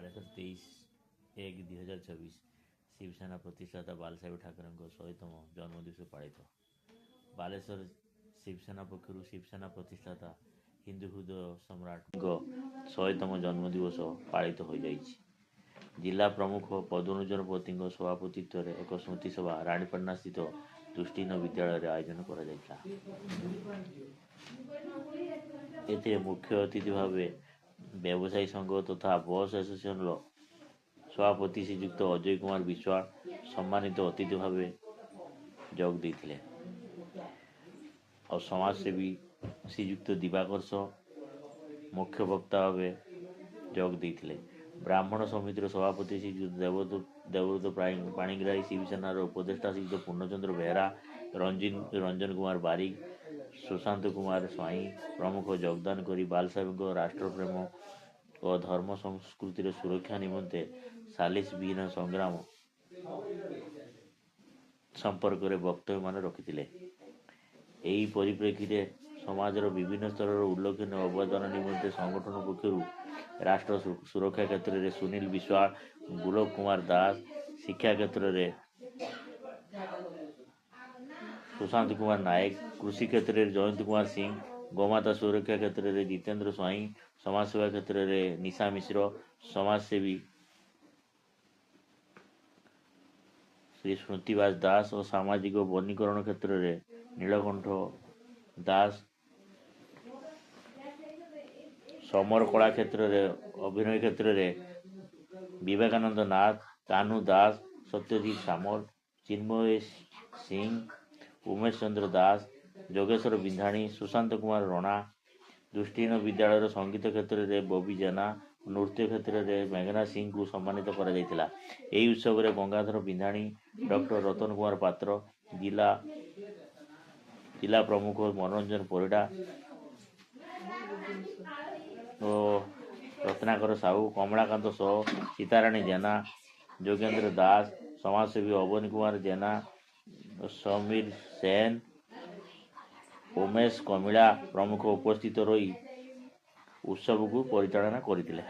ବାଲେଶ୍ୱର 23/1/2024 ଶିବସେନା ପ୍ରତିଷ୍ଠାତା ବାଲସାହେବ ଠାକରେଙ୍କ 100ତମ ଜନ୍ମଦିବସ ପାଳିତ। ବାଲେଶ୍ୱର ଶିବସେନା ପକ୍ଷରୁ ଶିବସେନା ପ୍ରତିଷ୍ଠାତା ହିନ୍ଦୁ ହୃଦୟ ସମ୍ରାଟଙ୍କ 100ତମ ଜନ୍ମଦିବସ ପାଳିତ ହୋଇଯାଇଛି। ଜିଲ୍ଲା ପ୍ରମୁଖ ପଦ୍ମଲୋଚନ ପତିଙ୍କ ସଭାପତିତ୍ୱରେ ଏକ ସ୍ମୃତିସଭା ରାଣୀପାଟଣାସ୍ଥିତ ଦୃଷ୍ଟିହୀନ ବିଦ୍ୟାଳୟରେ ଆୟୋଜନ କରାଯାଇଥିଲା। ଏଥିରେ ମୁଖ୍ୟ ଅତିଥି ଭାବେ ବ୍ୟବସାୟୀ ସଂଘ ତଥା ବସ୍ ଆସୋସିଏସନର ସଭାପତି ଶ୍ରୀଯୁକ୍ତ ଅଜୟ କୁମାର ବିଶ୍ୱାଳ ସମ୍ମାନିତ ଅତିଥି ଭାବେ ଯୋଗ ଦେଇଥିଲେ ଆଉ ସମାଜସେବୀ ଶ୍ରୀଯୁକ୍ତ ଦିବାକର ମୁଖ୍ୟ ବକ୍ତା ଭାବେ ଯୋଗ ଦେଇଥିଲେ। ବ୍ରାହ୍ମଣ ସମିତିର ସଭାପତି ଶ୍ରୀଯୁକ୍ତ ଦେବବ୍ରତ ପାଣିଗ୍ରାହୀ, ଶିବସେନାର ଉପଦେଷ୍ଟା ଶ୍ରୀଯୁକ୍ତ ପୂର୍ଣ୍ଣଚନ୍ଦ୍ର ବେହେରା, ରଞ୍ଜନ କୁମାର ବାରିକ, ସୁଶାନ୍ତ କୁମାର ସ୍ୱାଇଁ ପ୍ରମୁଖ ଯୋଗଦାନ କରି ବାଲସାହେବଙ୍କ ରାଷ୍ଟ୍ରପ୍ରେମ ଓ ଧର୍ମ ସଂସ୍କୃତିର ସୁରକ୍ଷା ନିମନ୍ତେ ସାଲିସ ବିହୀନ ସଂଗ୍ରାମ ସମ୍ପର୍କରେ ବକ୍ତବ୍ୟମାନ ରଖିଥିଲେ। ଏହି ପରିପ୍ରେକ୍ଷୀରେ ସମାଜର ବିଭିନ୍ନ ସ୍ତରର ଉଲ୍ଲେଖନୀୟ ଅବଦାନ ନିମନ୍ତେ ସଂଗଠନ ପକ୍ଷରୁ ରାଷ୍ଟ୍ର ସୁରକ୍ଷା କ୍ଷେତ୍ରରେ ସୁନୀଲ ବିଶ୍ୱାଳ, ଗୋଲକ କୁମାର ଦାସ, ଶିକ୍ଷା କ୍ଷେତ୍ରରେ ସୁଶାନ୍ତ କୁମାର ନାୟକ, କୃଷି କ୍ଷେତ୍ରରେ ଜୟନ୍ତ କୁମାର ସିଂ, ଗୋମାତା ସୁରକ୍ଷା କ୍ଷେତ୍ରରେ ଜିତେନ୍ଦ୍ର ସ୍ୱାଇଁ, ସମାଜସେବା କ୍ଷେତ୍ରରେ ନିଶା ମିଶ୍ର, ସମାଜସେବୀ ଶ୍ରୀ ସ୍ମୃତିବାସ ଦାସ ଓ ସାମାଜିକ ବନୀକରଣ କ୍ଷେତ୍ରରେ ନୀଳକଣ୍ଠ ଦାସ, ସମର କଳା କ୍ଷେତ୍ରରେ ଅଭିନୟ କ୍ଷେତ୍ରରେ ବିବେକାନନ୍ଦ ନାଥ, କାହ୍ନୁ ଦାସ, ସତ୍ୟଜିତ ସାମଲ, ଚିନ୍ମୟ ସିଂ, ଉମେଶ ଚନ୍ଦ୍ର ଦାସ, ଯୋଗେଶ୍ୱର ବିନ୍ଧାଣୀ, ସୁଶାନ୍ତ କୁମାର ରଣା, ଦୃଷ୍ଟିହୀନ ବିଦ୍ୟାଳୟର ସଙ୍ଗୀତ କ୍ଷେତ୍ରରେ ବବି ଜେନା, ନୃତ୍ୟ କ୍ଷେତ୍ରରେ ମେଘନା ସିଂଙ୍କୁ ସମ୍ମାନିତ କରାଯାଇଥିଲା। ଏହି ଉତ୍ସବରେ ଗଙ୍ଗାଧର ବିନ୍ଧାଣୀ, ଡକ୍ଟର ରତନ କୁମାର ପାତ୍ର, ଜିଲ୍ଲା ପ୍ରମୁଖ ମନୋରଞ୍ଜନ ପରିଡ଼ା ଓ ରତ୍ନାକର ସାହୁ, କମଳାକାନ୍ତ ସହ, ସୀତାରାଣୀ ଜେନା, ଯୋଗେନ୍ଦ୍ର ଦାସ, ସମାଜସେବୀ ଅବନୀ କୁମାର ଜେନା, ସମୀର ସେନ, ଉମେଶ କମିଳା ପ୍ରମୁଖ ଉପସ୍ଥିତ ରହି ଉତ୍ସବକୁ ପରିଚାଳନା କରିଥିଲେ।